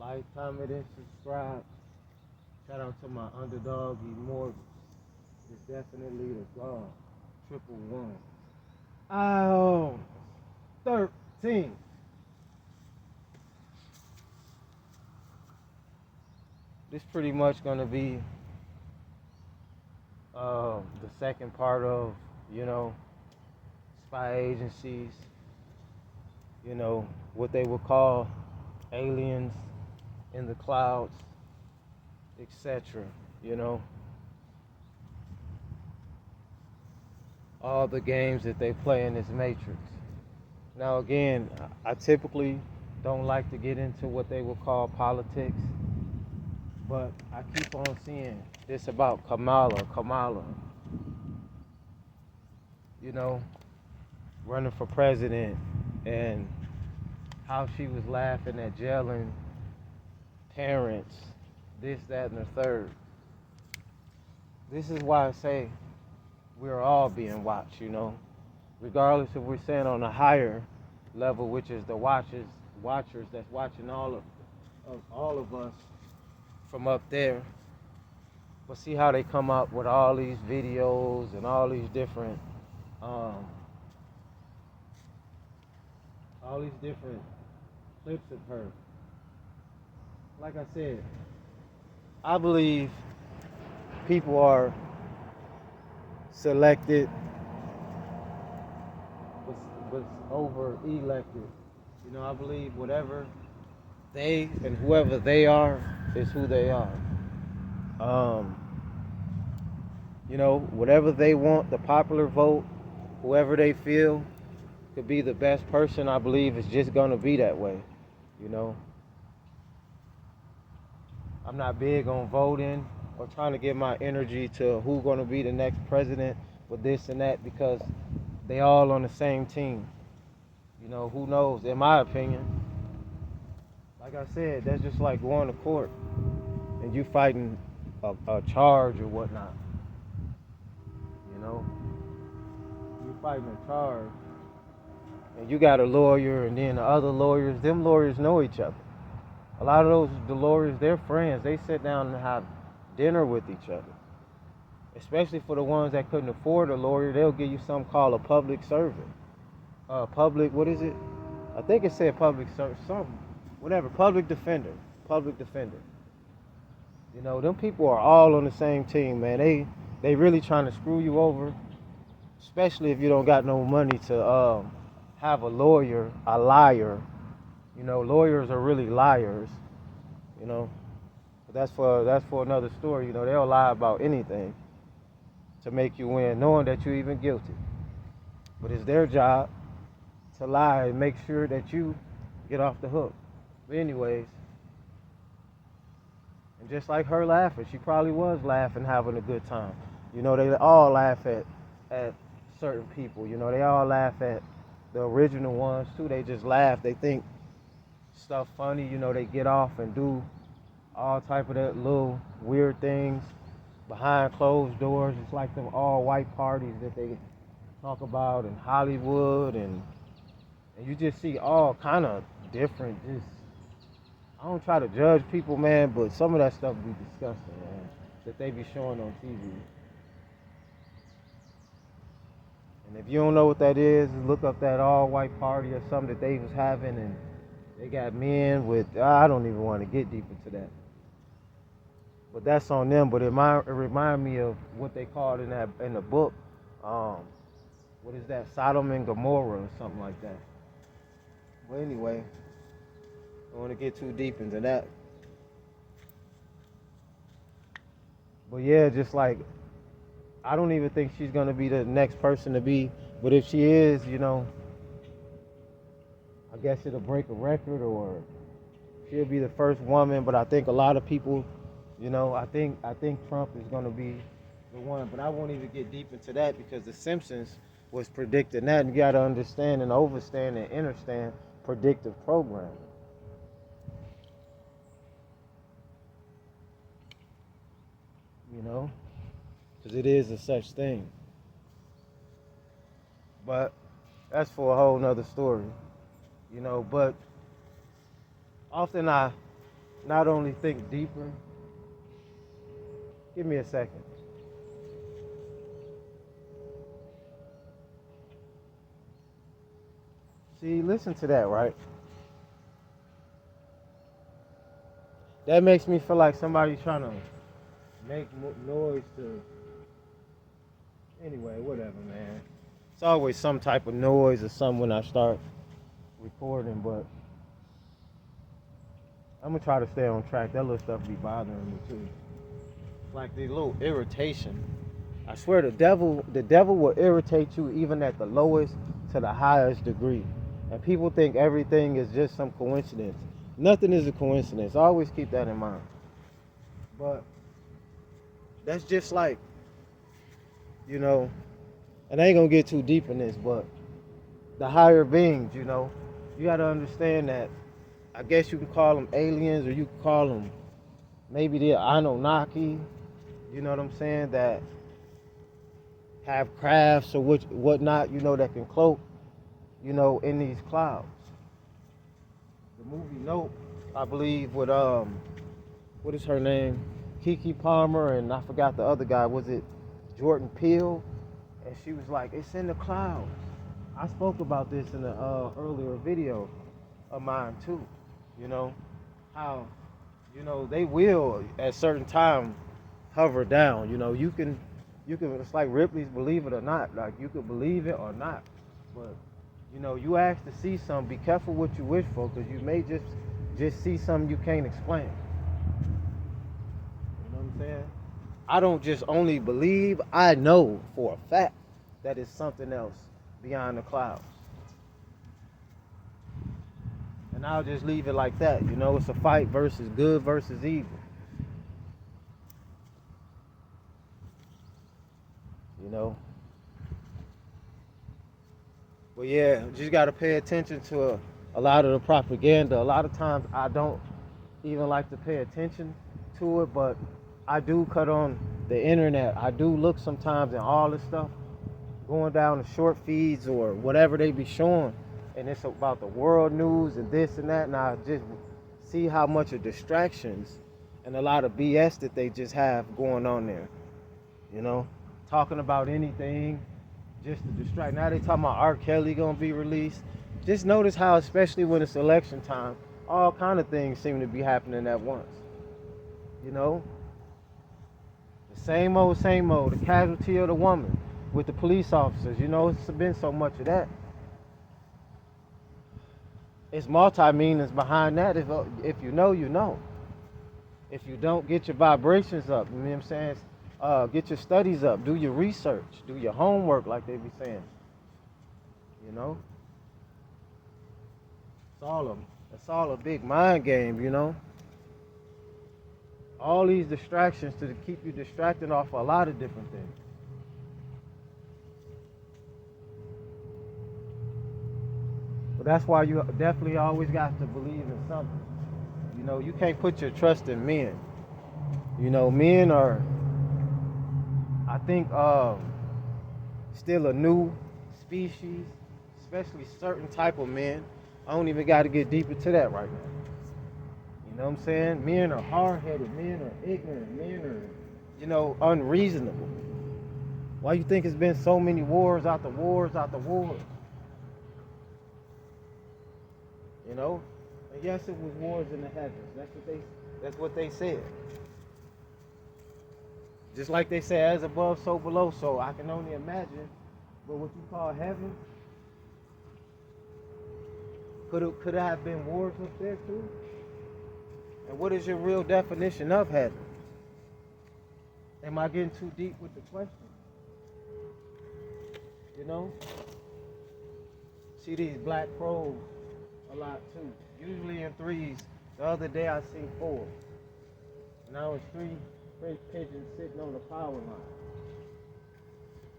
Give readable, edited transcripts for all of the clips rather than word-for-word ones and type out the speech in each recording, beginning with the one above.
Like, comment, and subscribe. Shout out to my underdog, E Morgan. It's definitely the God. Triple one. Oh, 13. This pretty much gonna be the second part of, you know, spy agencies, what they would call aliens in the clouds, etc. You know, all the games that they play in this matrix. Now, again, I typically don't like to get into what they would call politics, but I keep on seeing this about Kamala, you know, running for president, and how she was laughing at jailing parents, this, that, and the third. This is why I say we're all being watched, regardless if we're saying on a higher level, which is the watchers that's watching all of us from up there. But see how they come up with all these videos and all these different um, clips of her. Like I said, I believe people are selected was over elected. I believe whatever they and whoever they are is who they are. Um, whatever they want, the popular vote, whoever they feel could be the best person, I believe is just gonna be that way. You know, I'm not big on voting or trying to give my energy to who's gonna be the next president with this and that, because they all on the same team. Who knows? In my opinion, like I said, that's just like going to court and you fighting a charge or whatnot. You fighting a charge, and you got a lawyer, and then the other lawyers. Them lawyers know each other. A lot of the lawyers, they're friends. They sit down and have dinner with each other. Especially for the ones that couldn't afford a lawyer, they'll give you something called a public servant. What is it? I think it said public servant, something, whatever. Public defender. Public defender. Them people are all on the same team, man. They really trying to screw you over, especially if you don't got no money to have a lawyer, a liar. Lawyers are really liars. You know, but that's for another story. They'll lie about anything to make you win, knowing that you're even guilty. But it's their job to lie and make sure that you get off the hook. But anyways, and just like her laughing, she probably was laughing, having a good time. They all laugh at certain people. They all laugh at the original ones too. They just laugh. They think stuff funny. They get off and do all type of that little weird things behind closed doors. It's like them all white parties that they talk about in Hollywood, and you just see all kind of different. Just, I don't try to judge people, man, but some of that stuff be disgusting, man, that they be showing on TV. And if you don't know what that is, look up that all white party or something that they was having, and they got men with, I don't even want to get deep into that. But that's on them. But it remind me of what they called in the book. What is that? Sodom and Gomorrah or something like that. But anyway, I don't want to get too deep into that. But yeah, just like, I don't even think she's gonna be the next person to be. But if she is, I guess it'll break a record, or she'll be the first woman. But I think a lot of people, I think Trump is gonna be the one. But I won't even get deep into that, because The Simpsons was predicting that. And you gotta understand and overstand and understand predictive programming. Because it is a such thing. But that's for a whole nother story. But often I not only think deeper. Give me a second. See, listen to that, right? That makes me feel like somebody's trying to make noise to. Anyway, whatever, man. It's always some type of noise or something when I start recording, but I'm gonna try to stay on track. That little stuff be bothering me too. Like the little irritation. I swear the devil will irritate you even at the lowest to the highest degree. And people think everything is just some coincidence. Nothing is a coincidence. Always keep that in mind. But that's just like, you know, and I ain't gonna get too deep in this, but the higher beings, you know, you gotta understand that. I guess you can call them aliens, or you can call them maybe the Anunnaki. You know what I'm saying? That have crafts or whatnot, you know, that can cloak, you know, in these clouds. The movie Nope, I believe, with what is her name? Kiki Palmer, and I forgot the other guy. Was it Jordan Peele? And she was like, "It's in the clouds." I spoke about this in an earlier video of mine too. You know how, you know, they will at certain time hover down. You know, you can. It's like Ripley's Believe It or Not. Like, you could believe it or not, but you know, you ask to see something. Be careful what you wish for, because you may just see something you can't explain. You know what I'm saying? I don't just only believe, I know for a fact that it's something else beyond the clouds. And I'll just leave it like that. You know, it's a fight versus good versus evil. You know? But yeah, you just got to pay attention to a lot of the propaganda. A lot of times I don't even like to pay attention to it, but I do cut on the internet. I do look sometimes at all this stuff going down the short feeds or whatever they be showing, and it's about the world news and this and that, and I just see how much of distractions and a lot of BS that they just have going on there. You know, talking about anything just to distract. Now they talking about R. Kelly gonna be released. Just notice how, especially when it's election time, all kind of things seem to be happening at once. You know, the same old, the casualty of the woman with the police officers. You know, it's been so much of that. It's multi-meanings behind that. If you know, you know. If you don't, get your vibrations up. You know what I'm saying? Get your studies up. Do your research. Do your homework, like they be saying. You know? It's all a big mind game, you know? All these distractions to keep you distracted off a lot of different things. But that's why you definitely always got to believe in something. You know, you can't put your trust in men. You know, men are, I think, still a new species, especially certain type of men. I don't even got to get deep into that right now. You know what I'm saying? Men are hard-headed, men are ignorant, men are, you know, unreasonable. Why you think it's been so many wars after wars after wars? You know? And yes, it was wars in the heavens. That's what they said. Just like they say, as above, so below. So I can only imagine, but what you call heaven, could it have been wars up there too? And what is your real definition of heaven? Am I getting too deep with the question? You know? See these black crows a lot too. Usually in threes. The other day I seen 4. Now it's 3 great pigeons sitting on the power line.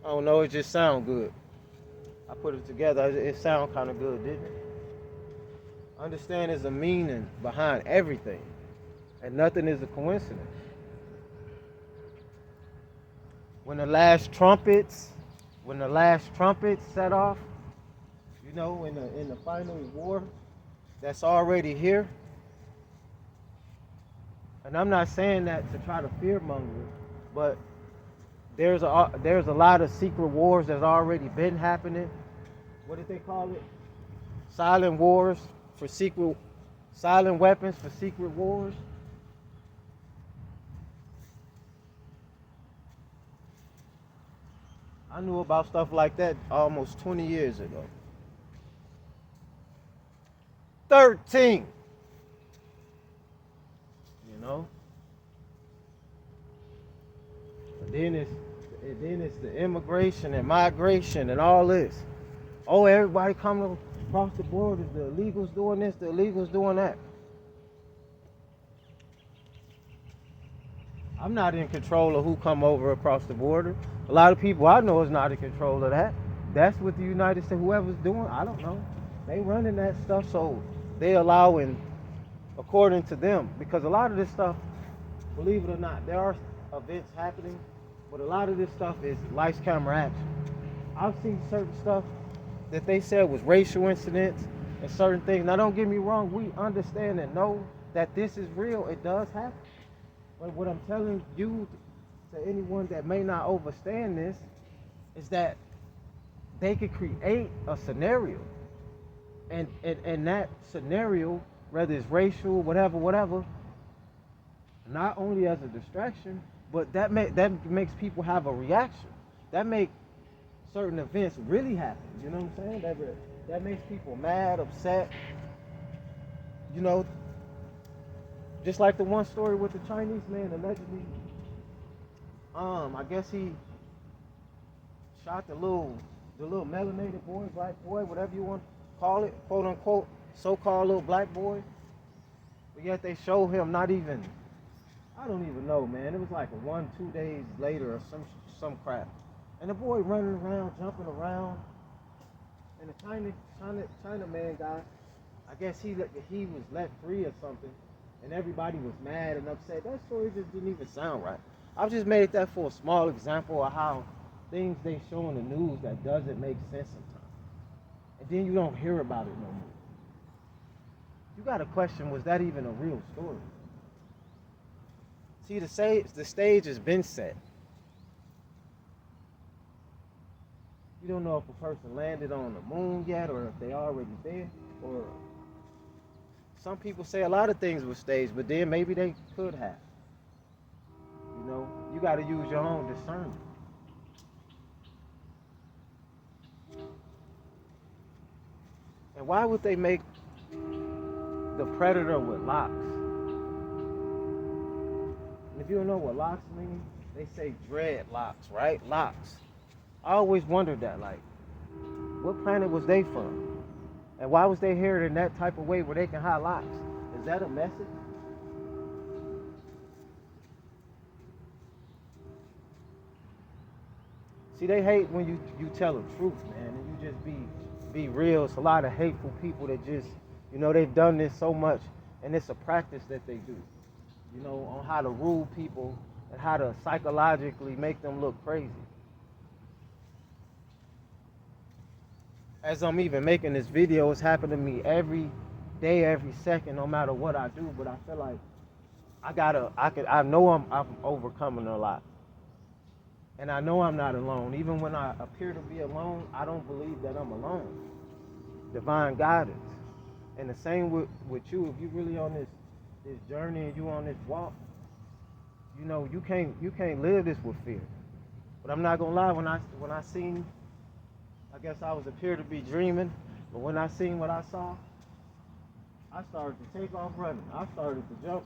I don't know, it just sound good. I put it together, it sound kind of good, didn't it? Understand there's a meaning behind everything. And nothing is a coincidence. When the last trumpets set off, you know, in the final war that's already here, And I'm not saying that to try to fearmonger, but there's a lot of secret wars that's already been happening. What did they call it? Silent wars for secret, silent weapons for secret wars. I knew about stuff like that almost 20 years ago. 13, you know? And then it's the immigration and migration and all this. Oh, everybody coming across the borders. The illegals doing this, the illegals doing that. I'm not in control of who come over across the border. A lot of people I know is not in control of that. That's what the United States, whoever's doing, I don't know. They running that stuff, so they allowing, according to them, because a lot of this stuff, believe it or not, there are events happening, but a lot of this stuff is lights, camera, action. I've seen certain stuff that they said was racial incidents and certain things. Now, don't get me wrong, we understand and know that this is real. It does happen. But what I'm telling you, to anyone that may not understand this, is that they could create a scenario. And that scenario, whether it's racial, whatever, not only as a distraction, but that makes people have a reaction. That makes certain events really happen. You know what I'm saying? That makes people mad, upset. You know, just like the one story with the Chinese man allegedly. I guess he shot the little melanated boy, black boy, whatever you want to call it, quote unquote, so-called little black boy. But yet they show him not even, I don't even know, man. It was like 1-2 days later or some crap. And the boy running around, jumping around. And the China man guy, I guess he was let free or something. And everybody was mad and upset. That story just didn't even sound right. I've just made that for a small example of how things they show in the news that doesn't make sense sometimes. And then you don't hear about it no more. You got to question, was that even a real story? See, the stage has been set. You don't know if a person landed on the moon yet or if they already there. Or some people say a lot of things were staged, but then maybe they could have. You know, you got to use your own discernment. And why would they make the predator with locks? And if you don't know what locks mean, they say dreadlocks, right? Locks. I always wondered that, like, what planet was they from? And why was they here in that type of way where they can hide locks? Is that a message? See, they hate when you tell the truth, man, and you just be real. It's a lot of hateful people that just, you know, they've done this so much, and it's a practice that they do, you know, on how to rule people and how to psychologically make them look crazy. As I'm even making this video, it's happening to me every day, every second, no matter what I do. But I feel like I know I'm overcoming a lot. And I know I'm not alone. Even when I appear to be alone, I don't believe that I'm alone. Divine guidance. And the same with you. If you really on this journey and you on this walk, you know, you can't live this with fear. But I'm not gonna lie, when I seen, I guess I was appear to be dreaming, but when I seen what I saw, I started to take off running. I started to jump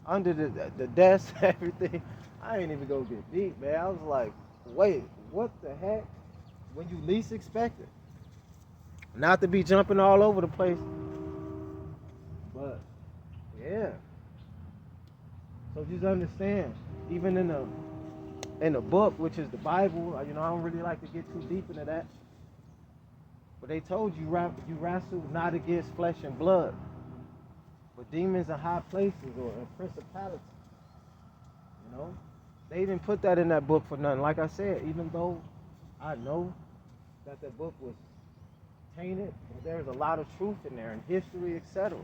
under the desk, everything. I ain't even go get deep, man. I was like, wait, what the heck? When you least expect it. Not to be jumping all over the place, but yeah. So just understand, even in the book, which is the Bible, you know, I don't really like to get too deep into that. But they told you wrestle not against flesh and blood, but demons in high places or principalities. You know, they didn't put that in that book for nothing. Like I said, even though I know that the book was tainted, there's a lot of truth in there and history, etc.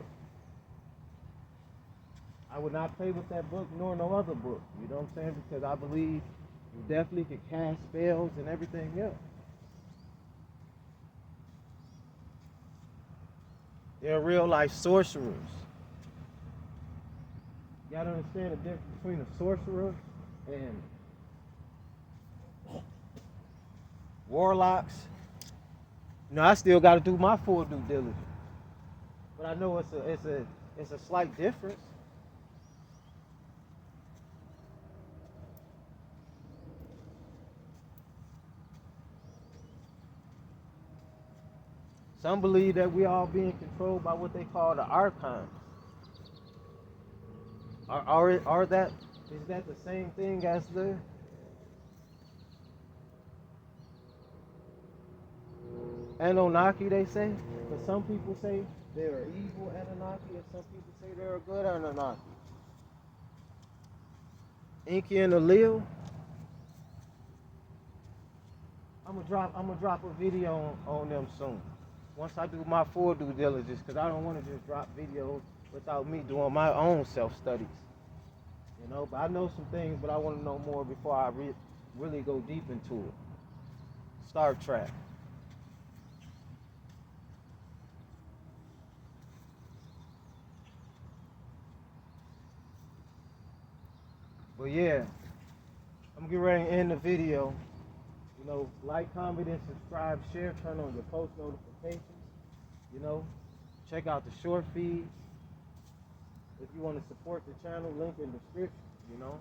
I would not play with that book nor no other book. You know what I'm saying? Because I believe you definitely can cast spells and everything else. They're real life sorcerers. You gotta understand the difference between a sorcerer and warlocks. You know, I still gotta do my full due diligence. But I know it's a slight difference. Some believe that we all being controlled by what they call the archons. Are that is that the same thing as the Anunnaki? They say, but some people say they're evil Anunnaki, and some people say they're a good Anunnaki. Inky and Alil. I'm gonna drop a video on them soon. Once I do my full due diligence, because I don't want to just drop videos without me doing my own self-studies. You know, but I know some things, but I want to know more before I really go deep into it. Star Trek. But yeah, I'm getting ready to end the video. You know, like, comment, and subscribe, share, turn on your post notifications. You know, check out the short feed. If you want to support the channel, link in the description. You know,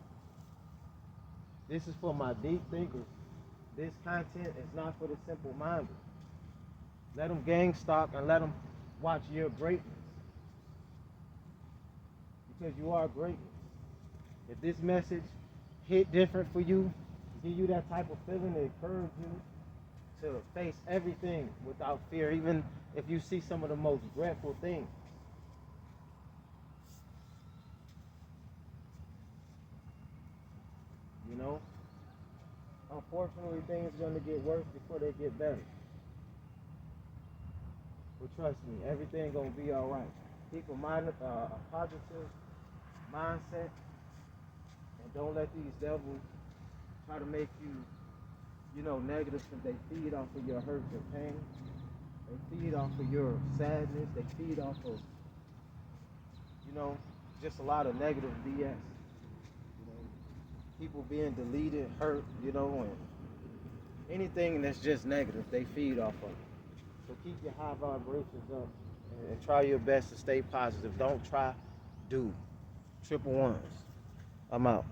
this is for my deep thinkers. This content is not for the simple minded. Let them gang stalk and let them watch your greatness. Because you are greatness. If this message hit different for you, give you that type of feeling to encourage you to face everything without fear, even if you see some of the most dreadful things. You know? Unfortunately, things are going to get worse before they get better. But trust me, everything's going to be all right. Keep a positive mindset, and don't let these devils try to make you, you know, negative, because they feed off of your hurt, your pain. They feed off of your sadness. They feed off of, you know, just a lot of negative BS. You know, people being deleted, hurt, you know, and anything that's just negative, they feed off of it. So keep your high vibrations up and try your best to stay positive. Don't try, do. Triple ones. I'm out.